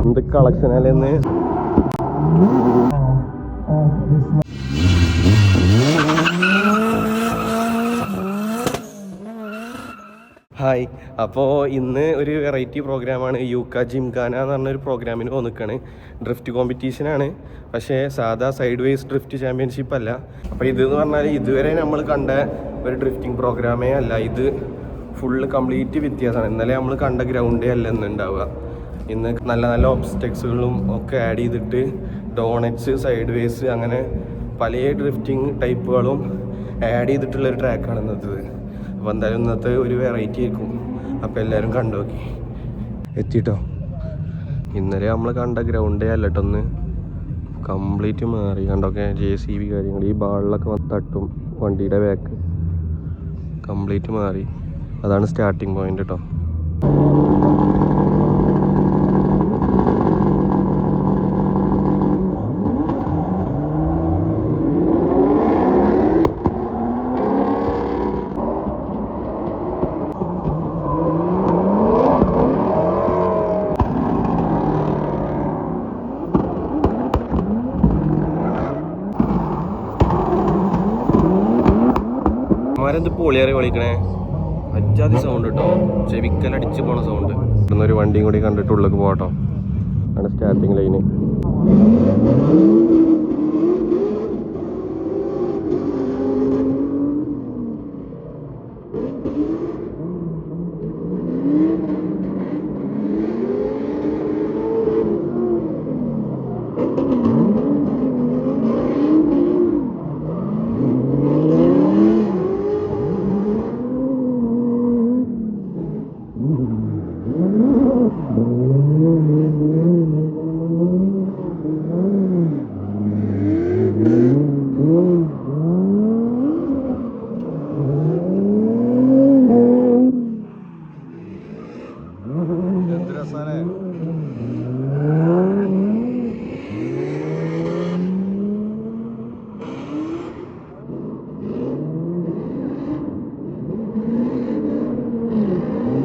എന്ത് കളക്ഷനാലെന്ന്. ഹായ്, അപ്പോൾ ഇന്ന് ഒരു വെറൈറ്റി പ്രോഗ്രാമാണ്. യൂക്ക ജിംഖാന എന്ന് പറഞ്ഞൊരു പ്രോഗ്രാമിന് വന്നിക്കാണ്. ഡ്രിഫ്റ്റ് കോമ്പറ്റീഷനാണ്, പക്ഷേ സാധാ സൈഡ് വേസ് ഡ്രിഫ്റ്റ് ചാമ്പ്യൻഷിപ്പ് അല്ല. അപ്പോൾ ഇതെന്ന് പറഞ്ഞാൽ ഇതുവരെ നമ്മൾ കണ്ട ഒരു ഡ്രിഫ്റ്റിംഗ് പ്രോഗ്രാമേ അല്ല. ഇത് ഫുള്ള് കംപ്ലീറ്റ് വ്യത്യാസമാണ്. ഇന്നലെ നമ്മൾ കണ്ട ഗ്രൗണ്ടേ അല്ല ഇന്ന് ഉണ്ടാവുക. ഇന്ന് നല്ല നല്ല ഒബ്സ്റ്റക്സുകളും ഒക്കെ ആഡ് ചെയ്തിട്ട് ഡോണറ്റ്സ്, സൈഡ് വേസ്, അങ്ങനെ പല ഡ്രിഫ്റ്റിംഗ് ടൈപ്പുകളും ആഡ് ചെയ്തിട്ടുള്ളൊരു ട്രാക്കാണ് ഇന്നത്തേത്. അപ്പോൾ എന്തായാലും ഇന്നത്തെ ഒരു വെറൈറ്റി ആയിരിക്കും. അപ്പോൾ എല്ലാവരും കണ്ടു നോക്കി എത്തിട്ടോ. ഇന്നലെ നമ്മൾ കണ്ട ഗ്രൗണ്ടേ അല്ല കേട്ടോ, ഒന്ന് കംപ്ലീറ്റ് മാറി. കണ്ടൊക്കെ JCB കാര്യങ്ങൾ, ഈ ബാളിലൊക്കെ തട്ടും വണ്ടിയുടെ ബാക്ക് കംപ്ലീറ്റ് മാറി. അതാണ് സ്റ്റാർട്ടിങ് പോയിന്റ് കേട്ടോ. എന്ത് പൊളിയേറി വിളിക്കണേ, അജാതി സൗണ്ട് കേട്ടോ, ചെവിക്കലടിച്ച് പോണ സൗണ്ട്. ഇവിടുന്നൊരു വണ്ടിയും കൂടി കണ്ടിട്ട് ഉള്ളിലേക്ക് പോകട്ടോ. ആണ് സ്റ്റാർട്ടിങ് ലൈന്.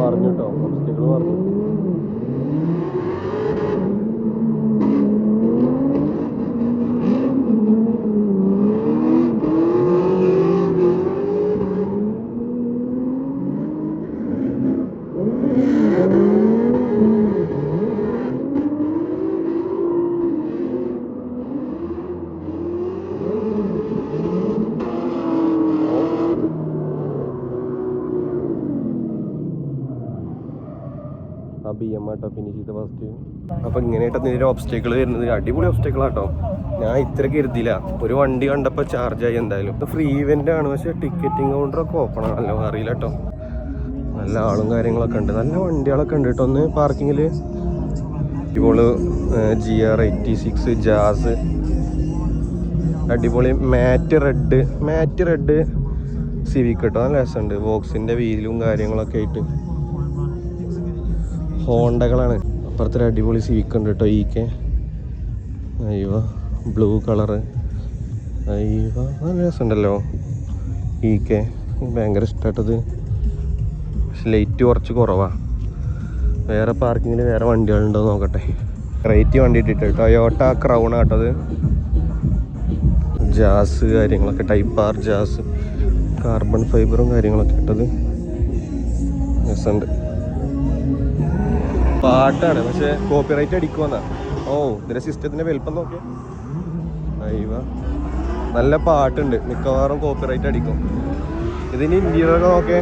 പറഞ്ഞു കേട്ടോ, ഒബ്സ്റ്റക്കിൾ പറഞ്ഞു. BM ആട്ടോ ഫിനിഷ് ചെയ്ത ഫസ്റ്റ്. അപ്പോൾ ഇങ്ങനെയായിട്ട് ഇതിൻ്റെ ഒബ്സ്റ്റക്കിൾ വരുന്നത് അടിപൊളി ഒബ്സ്റ്റക്കിളാട്ടോ. ഞാൻ ഇത്ര കരുതിയില്ല. ഒരു വണ്ടി കണ്ടപ്പോൾ ചാർജായി. എന്തായാലും ഫ്രീ ഇവൻ്റ് ആണ്, പക്ഷേ ടിക്കറ്റിംഗ് കൗണ്ടറൊക്കെ ഓപ്പൺ ആണല്ലോ, അറിയില്ല കേട്ടോ. നല്ല ആളും കാര്യങ്ങളൊക്കെ ഉണ്ട്, നല്ല വണ്ടികളൊക്കെ ഉണ്ട് കേട്ടോ. ഒന്ന് പാർക്കിങ്ങിൽ ഇപ്പോൾ GR86 ജാസ് അടിപൊളി. മാറ്റ് റെഡ് സിവിക് കേട്ടോ, നല്ല രസമുണ്ട്. ബോക്സിൻ്റെ വീലും കാര്യങ്ങളൊക്കെ ആയിട്ട് ഹോണ്ടകളാണ്. അപ്പുറത്തൊരു അടിപൊളി സിവിക് ഉണ്ട് കേട്ടോ, EK. അയ്യോ, ബ്ലൂ കളറ്. അയ്യോ, നല്ല രസമുണ്ടല്ലോ EK. ഭയങ്കര ഇഷ്ടമായിട്ടത്. പക്ഷെ ലൈറ്റ് കുറച്ച് കുറവാണ്. വേറെ പാർക്കിങ്ങിൽ വേറെ വണ്ടികളുണ്ടോ നോക്കട്ടെ. റേറ്റ് വണ്ടി ഇട്ടിട്ട് ടൊയോട്ട ക്രൗൺ കേട്ടത്. ജാസ് കാര്യങ്ങളൊക്കെ, ടൈപ്പ് R ജാസ്, കാർബൺ ഫൈബറും കാര്യങ്ങളൊക്കെ ഇട്ടത്. രസമുണ്ട്. പാട്ടാണ്, പക്ഷെ കോപ്പിറൈറ്റ് അടിക്കുമെന്നാ. ഓ, ഇതിന്റെ സിസ്റ്റത്തിന്റെ വലുപ്പം നോക്കിയ. അയ്യോ, നല്ല പാട്ടുണ്ട്, മിക്കവാറും കോപ്പിറൈറ്റ് അടിക്കും. ഇതിന് ഇന്റീരിയറൊക്കെ നോക്കേ.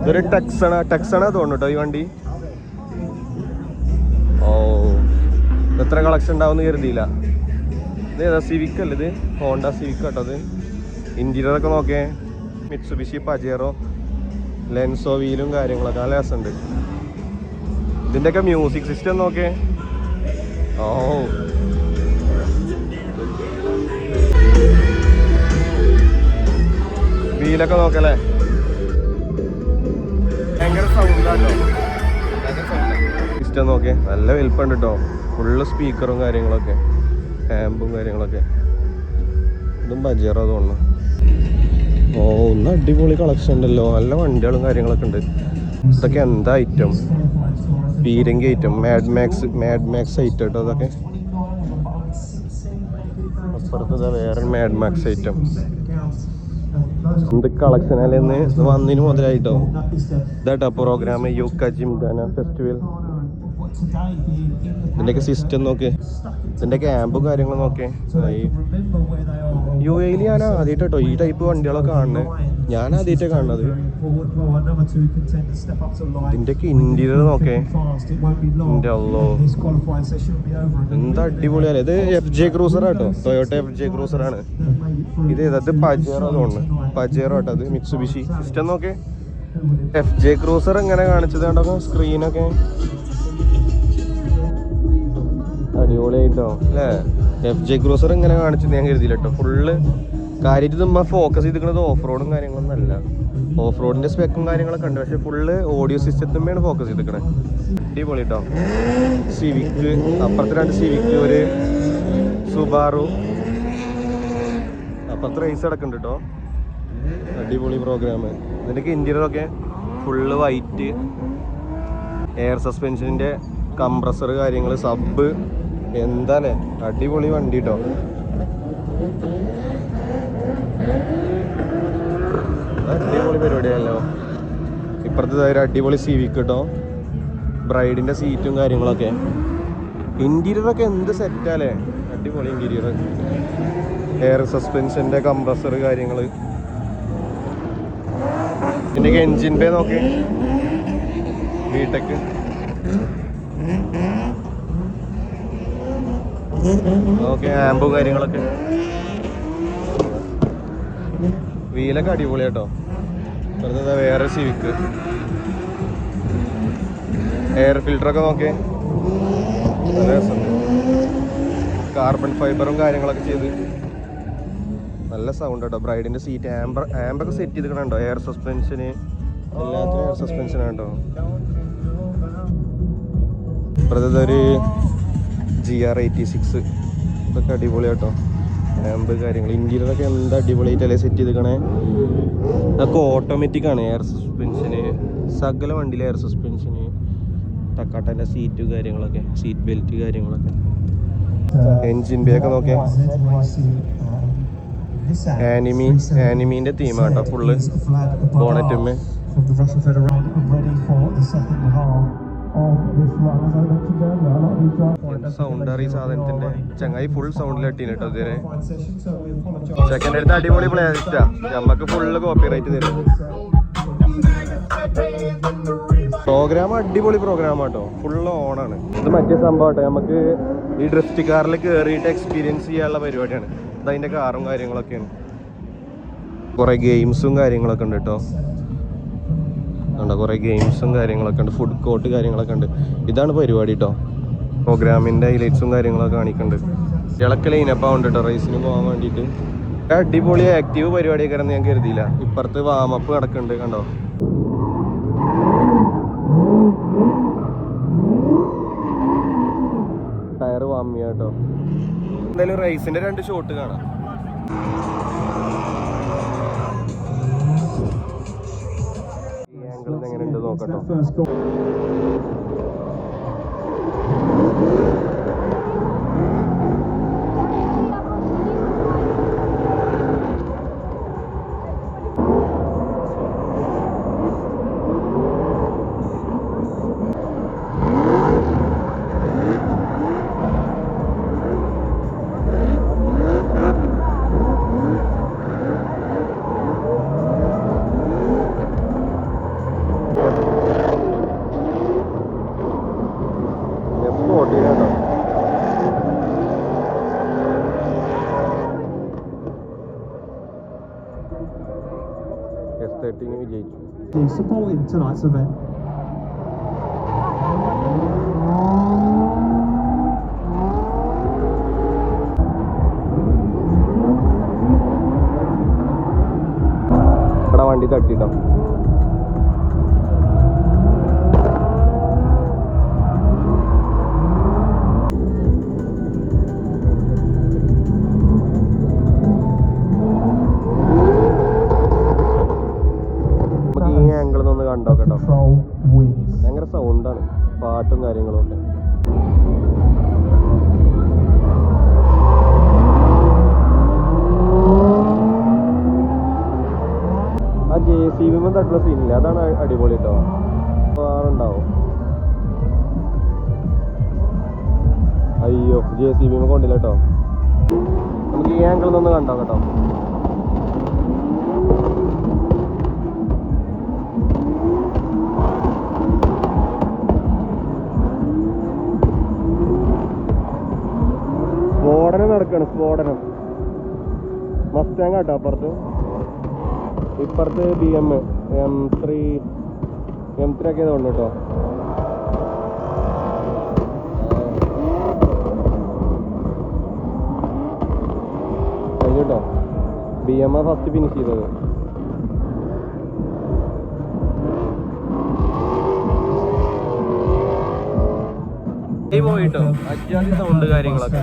ഇതൊരു ടെക്സാണ് തോന്നുന്നു കേട്ടോ ഈ വണ്ടി. ഓ, എത്ര കളക്ഷൻ ഉണ്ടാവുമെന്ന് കരുതിയില്ല. ഇത് ഏതാ, സിവിക് അല്ലേ ഇത്? ഹോണ്ട സിവിക് കേട്ടോ അത്. ഇന്റീരിയറൊക്കെ നോക്കേ. മിറ്റ്സുബിഷി പജേറോ, ലെൻസോ വീലും കാര്യങ്ങളൊക്കെ നല്ല രസമുണ്ട്. ഇതിൻ്റെയൊക്കെ മ്യൂസിക് സിസ്റ്റം നോക്കേ. ഓ, വീലൊക്കെ നോക്കല്ലേ, ഭയങ്കര സൗണ്ടാട്ടോ. സിസ്റ്റം നോക്കേ, നല്ല വലിപ്പമുണ്ട് കേട്ടോ. ഫുള്ള് സ്പീക്കറും കാര്യങ്ങളൊക്കെ, ആമ്പും കാര്യങ്ങളൊക്കെ. ഇതും പജേറോ തോന്നുന്നു. ഓ, ഒന്ന് അടിപൊളി കളക്ഷൻ ഉണ്ടല്ലോ, നല്ല വണ്ടികളും കാര്യങ്ങളൊക്കെ ഉണ്ട്. ഇതൊക്കെ എന്താ ഐറ്റം? പീരങ്കി ഐറ്റം, മാഡ് മാക്സ് ഐറ്റം കേട്ടോ അതൊക്കെ. അപ്പുറത്ത് വേറെ മാഡ് മാക്സ് ഐറ്റം. എന്ത് കളക്ഷൻ അല്ലെന്ന് വന്നിന് മുതലായിട്ടോ. ഇതാട്ടോ പ്രോഗ്രാം യൂക്ക ജിംഖാന ഫെസ്റ്റിവൽ. ഇതിൻ്റെയൊക്കെ സിസ്റ്റം നോക്ക്, ഇതിൻ്റെ ക്യാമ്പും കാര്യങ്ങളും നോക്കേ. യു എയിൽ ഞാൻ ആദ്യമായിട്ടോ ഈ ടൈപ്പ് വണ്ടികളൊക്കെ കാണുന്നത്. ഞാൻ ആദ്യമായിട്ടാണ് കാണുന്നത്. ഇതിൻ്റെയൊക്കെ ഇന്റീരിയർ നോക്കേ. എൻ്റെ അല്ലോ എന്താ അടിപൊളിയല്ലേ. ഇത് FJ ക്രൂസർ ആട്ടോ, ടൊയോട്ട FJ ക്രൂസറാണ് ഇത്. ഇത് പജേറോ തോന്നുന്നു, പജേറോ ആട്ടോ അത്. മിത്സുബിഷി സിസ്റ്റം നോക്കേ. FJ ക്രൂസർ ഇങ്ങനെ കാണിച്ചത് കണ്ടോ സ്ക്രീനൊക്കെ. അടിപൊളിയായിട്ടോ അല്ലേ. FJ ക്രൂസർ ഇങ്ങനെ കാണിച്ചത് ഞാൻ കരുതിയില്ല കേട്ടോ. ഫുള്ള് കാര്യമായിട്ട് നമ്മൾ ഫോക്കസ് ചെയ്തിരിക്കുന്നത് ഓഫ് റോഡും കാര്യങ്ങളൊന്നും അല്ല. ഓഫ് റോഡിന്റെ സ്പെക്കും കാര്യങ്ങളൊക്കെ ഉണ്ട്, പക്ഷെ ഫുള്ള് ഓഡിയോ സിസ്റ്റത്തിന്മേണ് ഫോക്കസ് ചെയ്തിരിക്കണേ. അടിപൊളി കേട്ടോ. സിവിക്ക്, അപ്പുറത്ത് 2 സിവിക്ക്, ഒരു സുബാറു, അപ്പുറത്ത് റേസ് കിടക്കുന്നുണ്ട് കേട്ടോ. അടിപൊളി പ്രോഗ്രാം. ഇതിൻ്റെയൊക്കെ ഇന്റീരിയറൊക്കെ ഫുള്ള് വൈറ്റ്, എയർ സസ്പെൻഷനിൻ്റെ കംപ്രസർ കാര്യങ്ങൾ, സബ്, എന്താല്ലേ അടിപൊളി വണ്ടി കേട്ടോ. അടിപൊളി പരിപാടിയല്ലോ. ഇപ്പുറത്തെ ഒരു അടിപൊളി സിവിക്ക് കേട്ടോ. ബ്രൈഡിൻ്റെ സീറ്റും കാര്യങ്ങളൊക്കെ. ഇൻറ്റീരിയറൊക്കെ എന്ത് സെറ്റാല്ലേ, അടിപൊളി ഇൻറ്റീരിയർ. എയർ സസ്പെൻഷൻ്റെ കംപ്രസർ കാര്യങ്ങൾ. ഇതിൻ്റെ എൻജിൻ പേ നോക്കി, ബിടെക്. ഓക്കെ, ആമ്പും കാര്യങ്ങളൊക്കെ. വീലൊക്കെ അടിപൊളിയാട്ടോ. വെറുതെ വേറെ സിവിക്ക്. എയർ ഫിൽറ്ററൊക്കെ നോക്കിയേ, നല്ല രസമുണ്ട്. കാർബൺ ഫൈബറും കാര്യങ്ങളൊക്കെ ചെയ്ത് നല്ല സൗണ്ട് കേട്ടോ. ബ്രൈഡിൻ്റെ സീറ്റ്, ആമ്പൊക്കെ സെറ്റ് ചെയ്തിട്ടുണ്ടോ. എയർ സസ്പെൻഷന്, എല്ലാത്തിനും എയർ സസ്പെൻഷനാണ് കേട്ടോ. ഇപ്പുറത്തെ ഒരു GR 86, ഇതൊക്കെ അടിപൊളിയാട്ടോ. ആമ്പ് കാര്യങ്ങൾ, ഇൻറ്റീരിയറൊക്കെ എന്താ അടിപൊളിയായിട്ടല്ലേ സെറ്റ് ചെയ്തിരിക്കണേ. അതൊക്കെ ഓട്ടോമാറ്റിക് ആണ്. എയർ സസ്പെൻഷന്, സകല വണ്ടിയിലെ എയർ സസ്പെൻഷന്, ടക്കാട്ടൻ്റെ സീറ്റ് കാര്യങ്ങളൊക്കെ, സീറ്റ് ബെൽറ്റ് കാര്യങ്ങളൊക്കെ. എൻജിൻ ബേ ഒക്കെ നോക്കിയാൽ ആനിമീൻ്റെ തീമാട്ടോ ഫുള്ള് ബോണറ്റുമ്മേ. സൗണ്ട് അറിയ സാധനത്തിന്റെ ചങ്ങായി ഫുൾ സൗണ്ടിലെട്ടീന് കേട്ടോ ഇതുവരെ. സെക്കൻഡ് അടുത്ത് അടിപൊളി പ്ലേലിസ്റ്റാ, നമ്മക്ക് ഫുള്ള് കോപ്പി റൈറ്റ് തരും. പ്രോഗ്രാം അടിപൊളി പ്രോഗ്രാമാട്ടോ, ഫുള്ള് ഓണാണ്. ഇത് മറ്റേ സംഭവം കേട്ടോ, നമുക്ക് ഈ ഡ്രിഫ്റ്റ് കാറിൽ കയറിയിട്ട് എക്സ്പീരിയൻസ് ചെയ്യാനുള്ള പരിപാടിയാണ്. ഇതതിൻ്റെ കാറും കാര്യങ്ങളൊക്കെയാണ്. കുറേ ഗെയിംസും കാര്യങ്ങളൊക്കെ ഉണ്ട് കേട്ടോ. ഉണ്ട് കുറേ ഗെയിംസും കാര്യങ്ങളൊക്കെ ഉണ്ട്, ഫുഡ് കോർട്ട് കാര്യങ്ങളൊക്കെ ഉണ്ട്. ഇതാണ് പരിപാടി കേട്ടോ. പ്രോഗ്രാമിൻ്റെ ഹൈലൈറ്റ്സും കാര്യങ്ങളൊക്കെ കാണിക്കുന്നുണ്ട്. ഇളക്ക ലൈനപ്പാണ് ഉണ്ട് കേട്ടോ റേസിന് പോകാൻ വേണ്ടിയിട്ട്. അടിപൊളി ആക്റ്റീവ് പരിപാടിയൊക്കെ ആണെന്ന് ഞാൻ കരുതിയില്ല. ഇപ്പുറത്ത് വാമപ്പ് നടക്കുന്നുണ്ട് കണ്ടോ. ടയർ വാമിയ കേട്ടോ. എന്തായാലും റേസിൻ്റെ 2 ഷോട്ട് കാണാം. എങ്ങനെയുണ്ട് നോക്കട്ടോ. Supporting tonight's event. ഇവിടെ വണ്ടി തട്ടിട്ടോ. കണ്ടോ കേട്ടോ. control wins. ഭയങ്കര സൗണ്ടാണ്, പാട്ടും കാര്യങ്ങളും ഒക്കെ. ആ JCB തട്ടുള്ള സീനില്ല, അതാണ് അടിപൊളി കേട്ടോ. വേറുണ്ടാവും. അയ്യോ JCB കൊണ്ടില്ല കേട്ടോ. നമുക്ക് ഈ ആംഗിളിൽ നിന്ന് കണ്ടോ കേട്ടോ. സ്ഫോടനം നടക്കാണ്, സ്ഫോടനം. മസ്റ്റാങ് കേട്ടോ അപ്പുറത്ത്. ഇപ്പുറത്ത് BM M3 ഒക്കെ തോന്നുന്നു കേട്ടോ. കഴിഞ്ഞിട്ടോ, BM ഫസ്റ്റ് ഫിനിഷ് ചെയ്തത്. പോയിട്ടോ അജാതി സൗണ്ട് കാര്യങ്ങളൊക്കെ.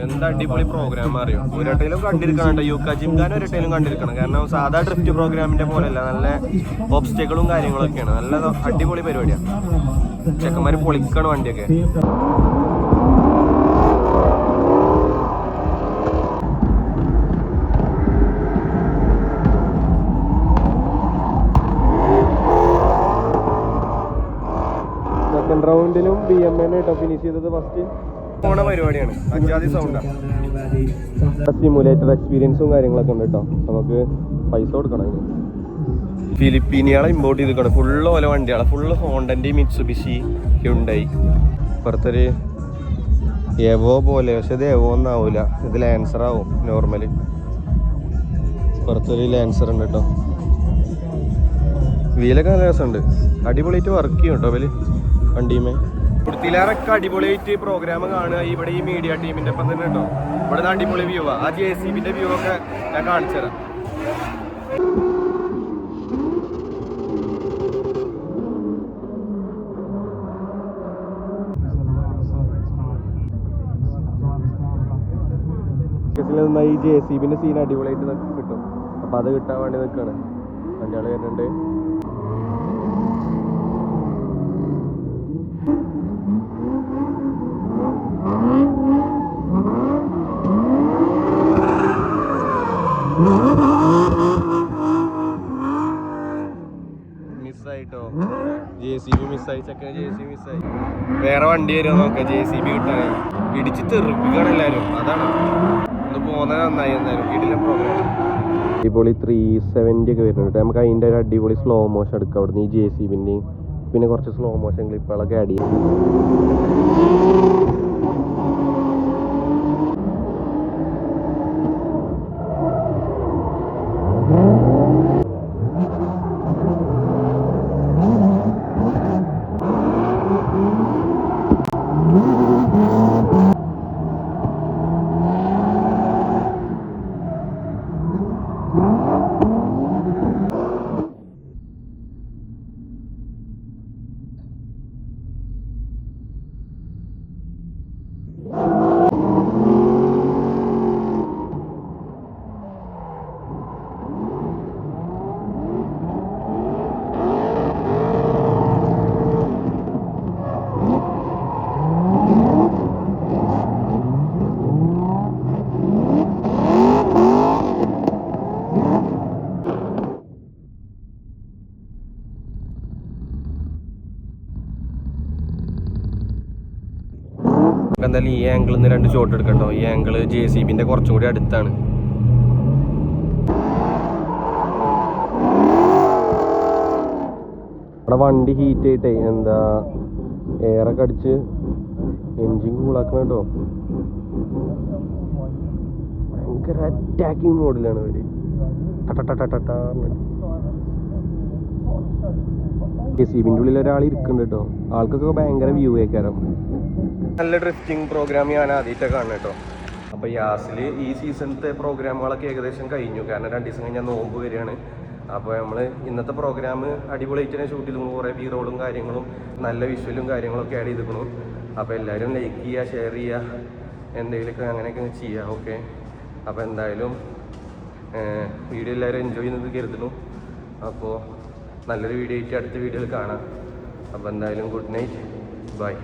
എന്താ അടിപൊളി പ്രോഗ്രാം അറിയോ. ഒരട്ടയിലും കണ്ടിരിക്കണം കേട്ടോ. യൂക്ക ജിംഖാന ഒരട്ടയിലും കണ്ടിരിക്കണം. കാരണം സാധാ ഡ്രിഫ്റ്റ് പ്രോഗ്രാമിന്റെ പോലെയല്ല, നല്ല ഓബ്സ്റ്റക്കിളും കാര്യങ്ങളൊക്കെയാണ്. നല്ല അടിപൊളി പരിപാടിയാണ്. ചെക്കന്മാര് പൊളിക്കണം വണ്ടിയൊക്കെ. സെക്കൻഡ് റൗണ്ടിലും BM കേട്ടോ ഫിനിഷ് ചെയ്തത്. ഫസ്റ്റ് പോണ പരിപാടിയാണ്, അജാതി സൗണ്ടാണ്. സിമുലേറ്റർ എക്സ്പീരിയൻസും കാര്യങ്ങളൊക്കെ ഉണ്ട് കേട്ടോ. നമുക്ക് പൈസ കൊടുക്കണം അതിന്. ഫിലിപ്പീനിയാളെ ഇമ്പോർട്ട് ചെയ്തിരിക്കണം. ഫുള്ള് ഓല വണ്ടിയാണ്, ഫുള്ള് ഹോണ്ടൻ്റെ, മിറ്റ്സുബിഷി, ഹ്യുണ്ടായി. ഇപ്പുറത്തൊരു എവോ പോലെ, പക്ഷെ ഇത് എവോ ഒന്നും ആവൂല, ഇത് ലാൻസർ ആവും നോർമല്. ഇപ്പുറത്തൊരു ലാൻസർ ഉണ്ട് കേട്ടോ. വീലൊക്കെ നല്ല രസമുണ്ട്, അടിപൊളിയായിട്ട് വർക്ക് ചെയ്യും കേട്ടോ അവര് വണ്ടിയുമേ. കുടുത്തിയിലാറൊക്കെ അടിപൊളിയായിട്ട് പ്രോഗ്രാം കാണുക ഇവിടെ ഈ മീഡിയ ടീമിന്റെ ഒപ്പം തന്നെ കേട്ടോ. ഇവിടെ അടിപൊളി വ്യൂ ആ JCBന്റെ വ്യൂ ഒക്കെ ഞാൻ കാണിച്ചു തരാം. ഈ JCBന്റെ സീൻ അടിപൊളിയായിട്ട് കിട്ടും. അപ്പൊ അത് കിട്ടാൻ വേണ്ടി നിൽക്കാണ്. വണ്ടികൾ വരുന്നുണ്ട്. മിസ്സായിട്ടോ, JCB മിസ്സായി. ചെക്കന് JCB മിസ്സായി. വേറെ വണ്ടി വരുമോ നോക്കാം JCB കിട്ടാനായി. ഇടിച്ച് തെറിപ്പിക്കണം എല്ലാവരും, അതാണ്. ഒന്ന് പോകുന്നത് നന്നായി. എന്തായാലും കിടിലൻ പ്രോഗ്രാം. അടിപൊളി 370 ഒക്കെ വരുന്നുണ്ട്. നമുക്ക് അതിൻ്റെ ഒരു അടിപൊളി സ്ലോ മോഷൻ എടുക്കാം അവിടുന്ന്. ഈ JCBൻ്റെയും പിന്നെ കുറച്ച് സ്ലോ മോഷൻ ക്ലിപ്പുകളൊക്കെ ആഡ് ചെയ്യും. എന്തായാലും ഈ ആംഗിളിൽ നിന്ന് 2 ഷോട്ട് എടുക്കട്ടോ. ഈ ആംഗിള് JCBന്റെ കുറച്ചും കൂടി അടുത്താണ്. അവിടെ വണ്ടി ഹീറ്റ് ആയിട്ടേ എന്താ എയറൊക്കെ അടിച്ച് എൻജിൻ കൂളാക്കണം കേട്ടോ. ഭയങ്കര അറ്റാക്കിങ് മോഡിലാണ് അവര്. JCBന്റെ ഉള്ളിൽ ഒരാൾ ഇരിക്കുന്നുണ്ട് കേട്ടോ. ആൾക്കൊക്കെ ഭയങ്കര വ്യൂ ആയിക്കാരം. നല്ല ഡ്രിഫ്റ്റിംഗ് പ്രോഗ്രാം ഞാൻ ആദ്യമായിട്ടൊക്കെ കാണുന്നത് കേട്ടോ. അപ്പോൾ യാസിൽ ഈ സീസണത്തെ പ്രോഗ്രാമുകളൊക്കെ ഏകദേശം കഴിഞ്ഞു. കാരണം 2 ദിവസം കഴിഞ്ഞാൽ നോമ്പ് വരികയാണ്. അപ്പോൾ നമ്മൾ ഇന്നത്തെ പ്രോഗ്രാം അടിപൊളിയായിട്ട് തന്നെ ഷൂട്ട് ചെയ്തിരിക്കുന്നു. കുറേ ബീറോളും കാര്യങ്ങളും നല്ല വിഷ്വലും കാര്യങ്ങളൊക്കെ ആഡ് ചെയ്തിരിക്കുന്നു. അപ്പോൾ എല്ലാവരും ലൈക്ക് ചെയ്യുക, ഷെയർ ചെയ്യുക, എന്തെങ്കിലുമൊക്കെ അങ്ങനെയൊക്കെ ചെയ്യുക. ഓക്കെ, അപ്പോൾ എന്തായാലും വീഡിയോ എല്ലാവരും എൻജോയ് ചെയ്യുന്നത് കരുതുന്നു. അപ്പോൾ നല്ലൊരു വീഡിയോ ആയിട്ട് അടുത്ത വീഡിയോയിൽ കാണാം. അപ്പോൾ എന്തായാലും ഗുഡ് നൈറ്റ്, ബൈ.